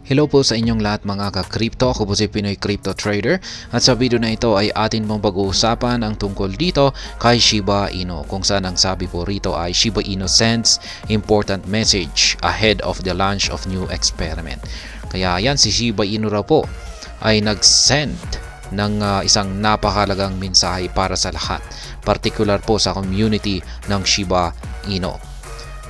Hello po sa inyong lahat mga ka-crypto. Ako po si Pinoy Crypto Trader at sa video na ito ay atin pong pag-uusapan ang tungkol dito kay Shiba Inu, kung saan ang sabi po rito ay Shiba Inu sends important message ahead of the launch of new experiment. Kaya yan, si Shiba Inu raw po ay nag-send ng isang napakalagang mensahe para sa lahat, particular po sa community ng Shiba Inu.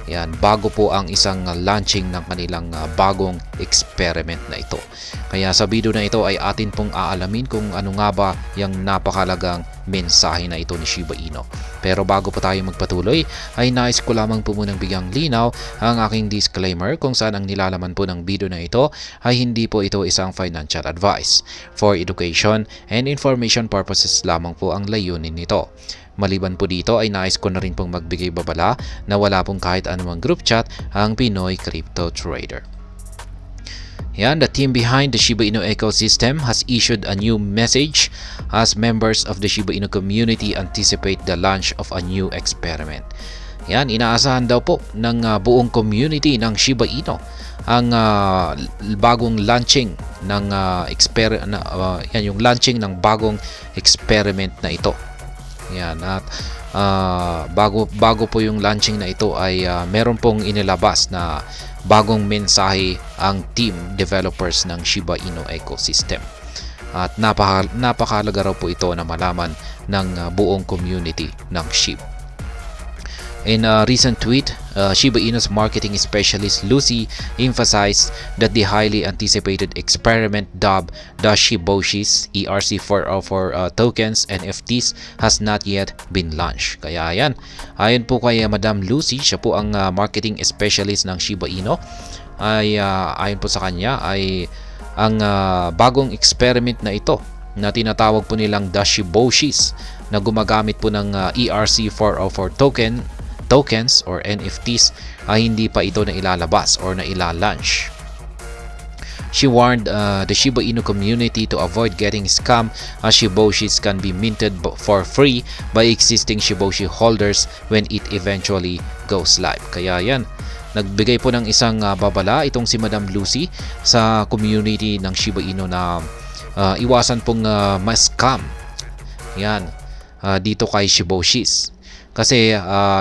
Yan, bago po ang isang launching ng kanilang bagong experiment na ito. Kaya sa video na ito ay atin pong aalamin kung ano nga ba yung napakalagang mensahe na ito ni Shiba Inu. Pero bago po tayo magpatuloy, ay nais ko lamang po munang bigyang linaw ang aking disclaimer kung saan ang nilalaman po ng video na ito ay hindi po ito isang financial advice. For education and information purposes lamang po ang layunin nito. Maliban po dito ay nais ko na rin pong magbigay babala na wala pong kahit anumang group chat ang Pinoy Crypto Trader. Yan, the team behind the Shiba Inu ecosystem has issued a new message as members of the Shiba Inu community anticipate the launch of a new experiment. Yan, inaasahan daw po ng buong community ng Shiba Inu ang bagong launching ng yung launching ng bagong experiment na ito. Yan, at bago po yung launching na ito ay meron pong inilabas na bagong mensahe ang team developers ng Shiba Inu ecosystem. At napakahalaga raw po ito na malaman ng buong community ng SHIB. In a recent tweet, Shiba Inu's marketing specialist Lucy emphasized that the highly anticipated experiment dubbed the Shiboshis ERC-404 tokens NFTs has not yet been launched. Kaya yan, ayon po kay Madam Lucy, siya po ang marketing specialist ng Shiba Inu, ay ayon po sa kanya ay ang bagong experiment na ito na tinatawag po nilang the Shiboshis na gumagamit po ng ERC-404 tokens or NFTs ay hindi pa ito na ilalabas or na ilalaunch. She warned the Shiba Inu community to avoid getting scammed as Shiboshis can be minted for free by existing Shiboshi holders when it eventually goes live. Kaya yan, nagbigay po ng isang babala itong si Madam Lucy sa community ng Shiba Inu na iwasan pong ma-scam yan dito kay Shiboshis. Kasi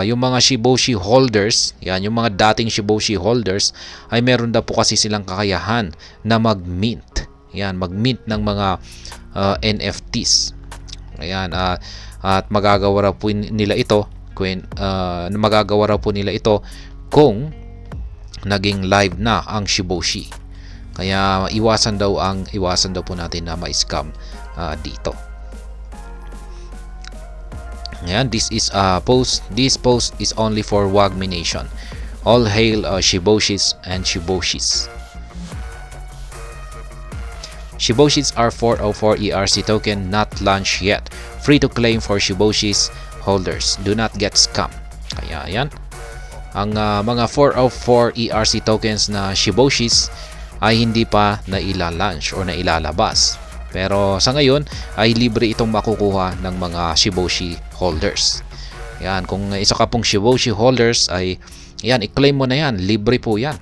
yung mga Shiboshi holders, yan, yung mga dating Shiboshi holders ay meron daw po kasi silang kakayahan na mag-mint. Yan, mag-mint ng mga NFTs. Ayan, at magagawa raw po nila ito kung naging live na ang Shiboshi. Kaya iwasan daw po natin na ma-scam dito. Yan, this post is only for Wagmi Nation. All hail Shiboshis and Shiboshis. Shiboshis are 404 ERC token not launched yet. Free to claim for Shiboshis holders. Do not get scammed. Kaya yan, ang mga 404 ERC tokens na Shiboshis ay hindi pa na ila-launch or na ilalabas. Pero sa ngayon ay libre itong makukuha ng mga Shiboshi holders. Yan, kung isa ka pong Shiboshi holders ay yan, i-claim mo na yan, libre po yan.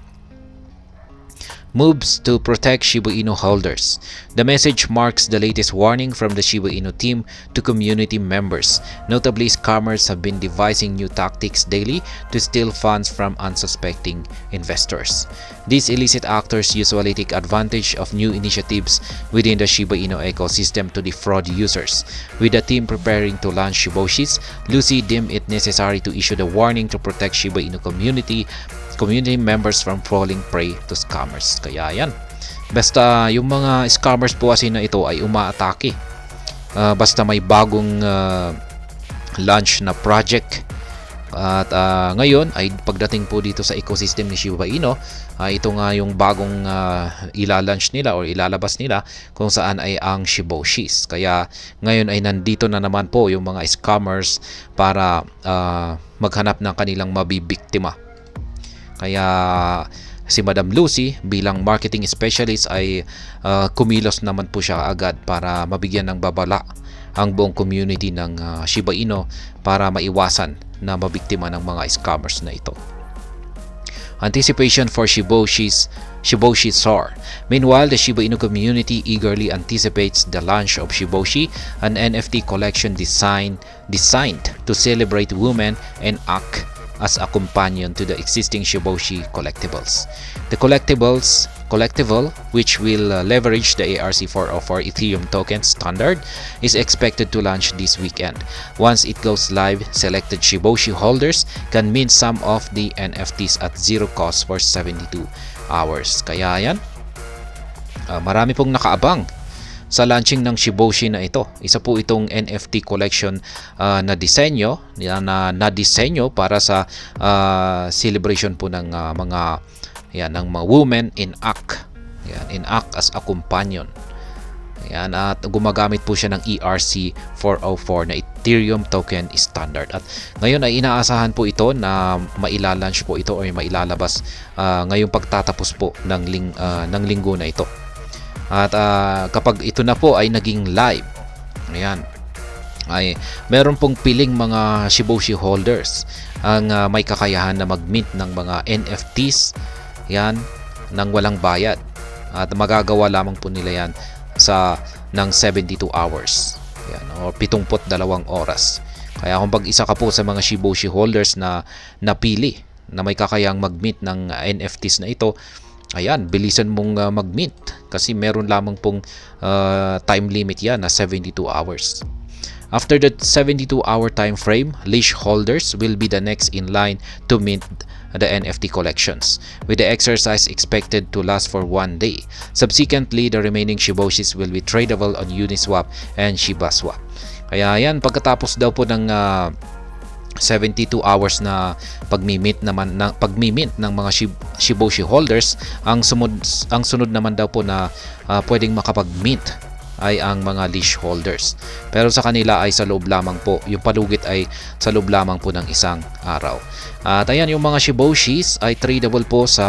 Moves to protect Shiba Inu holders. The message marks the latest warning from the Shiba Inu team to community members. Notably, scammers have been devising new tactics daily to steal funds from unsuspecting investors. These illicit actors usually take advantage of new initiatives within the Shiba Inu ecosystem to defraud users. With the team preparing to launch Shiboshis, Lucy deemed it necessary to issue the warning to protect Shiba Inu community members from falling prey to scammers. Kaya yan, basta yung mga scammers po kasi na ito ay umaatake basta may bagong launch na project. At ngayon ay pagdating po dito sa ecosystem ni Shiba Inu, ito nga yung bagong ilalunch nila or ilalabas nila kung saan ay ang Shiboshis. Kaya ngayon ay nandito na naman po yung mga scammers para maghanap ng kanilang mabibiktima. Kaya si Madam Lucy bilang marketing specialist ay kumilos naman po siya agad para mabigyan ng babala ang buong community ng Shiba Inu para maiwasan na mabiktima ng mga scammers na ito. Anticipation for Shiboshis Shiboshi soar. Meanwhile, the Shiba Inu community eagerly anticipates the launch of Shiboshi, an NFT collection designed to celebrate women and act as a companion to the existing Shiboshi collectibles. The collectible, which will leverage the ERC-404 Ethereum token standard, is expected to launch this weekend. Once it goes live, selected Shiboshi holders can mint some of the NFTs at zero cost for 72 hours. Kaya yan, marami pong nakaabang sa launching ng Shiboshi na ito. Isa po itong NFT collection na disenyo para sa celebration po ng ng mga women in act. In act as a companion. At gumagamit po siya ng ERC-404 na Ethereum token standard. At ngayon ay inaasahan po ito na maila-launch po ito o mailalabas ngayong pagtatapos po ng linggo na ito. At kapag ito na po ay naging live, ay meron pong piling mga Shiboshi holders ang may kakayahan na mag-mint ng mga NFTs nang walang bayad. At magagawa lamang po nila yan ng 72 hours o 72 oras. Kaya kung pag isa ka po sa mga Shiboshi holders na napili na may kakayang mag-mint ng NFTs na ito, bilisan mong mag-mint kasi meron lamang pong time limit yan na 72 hours. After the 72-hour time frame, leash holders will be the next in line to mint the NFT collections, with the exercise expected to last for 1 day. Subsequently, the remaining Shiboshis will be tradable on Uniswap and ShibaSwap. Kaya yan, pagkatapos daw po ng 72 hours na pagmi-mint ng mga Shiboshi holders, ang sunod naman daw po na pwedeng makapag-mint ay ang mga leash holders. Pero sa kanila ay sa loob lamang po, yung palugit ay sa loob lamang po ng isang araw. At ayan, yung mga Shiboshis ay tradable po sa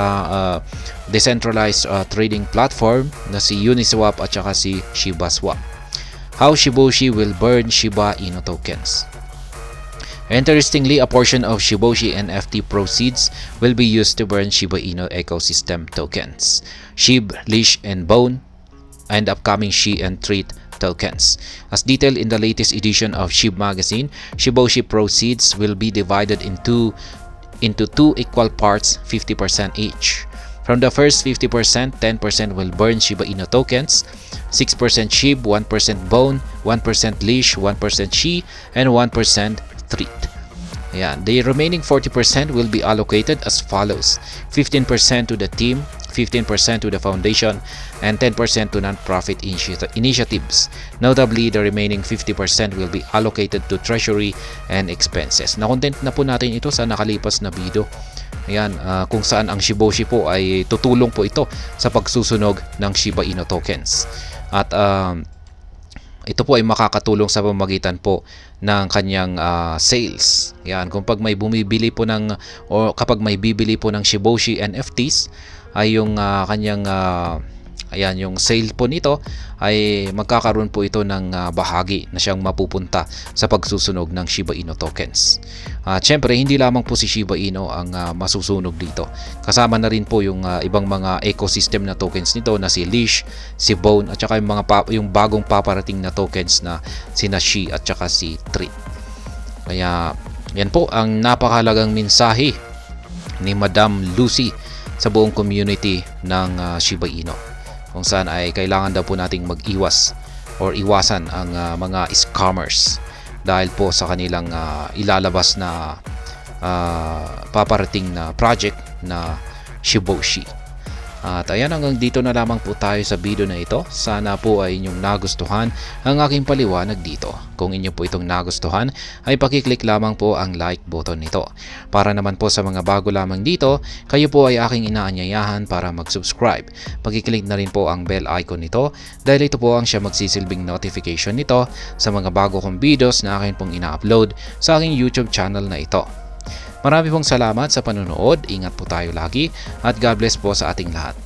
decentralized trading platform na si Uniswap at saka si ShibaSwap. How Shiboshi will burn Shiba Inu tokens. Interestingly, a portion of Shiboshi NFT proceeds will be used to burn Shiba Inu ecosystem tokens, SHIB, Leash, and Bone, and upcoming Shi and Treat tokens. As detailed in the latest edition of SHIB magazine, Shiboshi proceeds will be divided into two equal parts, 50% each. From the first 50%, 10% will burn Shiba Inu tokens, 6% SHIB, 1% Bone, 1% Leash, 1% Shi, and 1% Treat. The remaining 40% will be allocated as follows: 15% to the team, 15% to the foundation, and 10% to non-profit initiatives. Notably, the remaining 50% will be allocated to treasury and expenses. Na-content na po natin ito sa nakalipas na video. Kung saan ang Shiboshi po ay tutulong po ito sa pagsusunog ng Shiba Inu tokens. At ito po ay makakatulong sa pamamagitan po ng kanyang sales. Kung pag may bumibili po kapag may bibili po ng Shiboshi NFTs, ay yung kanyang yung sale po nito ay magkakaroon po ito ng bahagi na siyang mapupunta sa pagsusunog ng Shiba Inu tokens. Siyempre, hindi lamang po si Shiba Inu ang masusunog dito. Kasama na rin po yung ibang mga ecosystem na tokens nito na si Leash, si Bone, at saka yung bagong paparating na tokens na sina Shi at saka si Treat. Kaya yan po ang napakahalagang mensahe ni Madam Lucy sa buong community ng Shiba Inu, kung saan ay kailangan daw po nating mag-iwas or iwasan ang mga scammers dahil po sa kanilang ilalabas na paparating na project na Shiboshi. At ayan, hanggang dito na lamang po tayo sa video na ito. Sana po ay inyong nagustuhan ang aking paliwanag dito. Kung inyo po itong nagustuhan, ay pakiclick lamang po ang like button nito. Para naman po sa mga bago lamang dito, kayo po ay aking inaanyayahan para mag-subscribe. Pakiclick na rin po ang bell icon nito dahil ito po ang siya magsisilbing notification nito sa mga bago kong videos na akin pong ina-upload sa aking YouTube channel na ito. Marami pong salamat sa panonood, ingat po tayo lagi at God bless po sa ating lahat.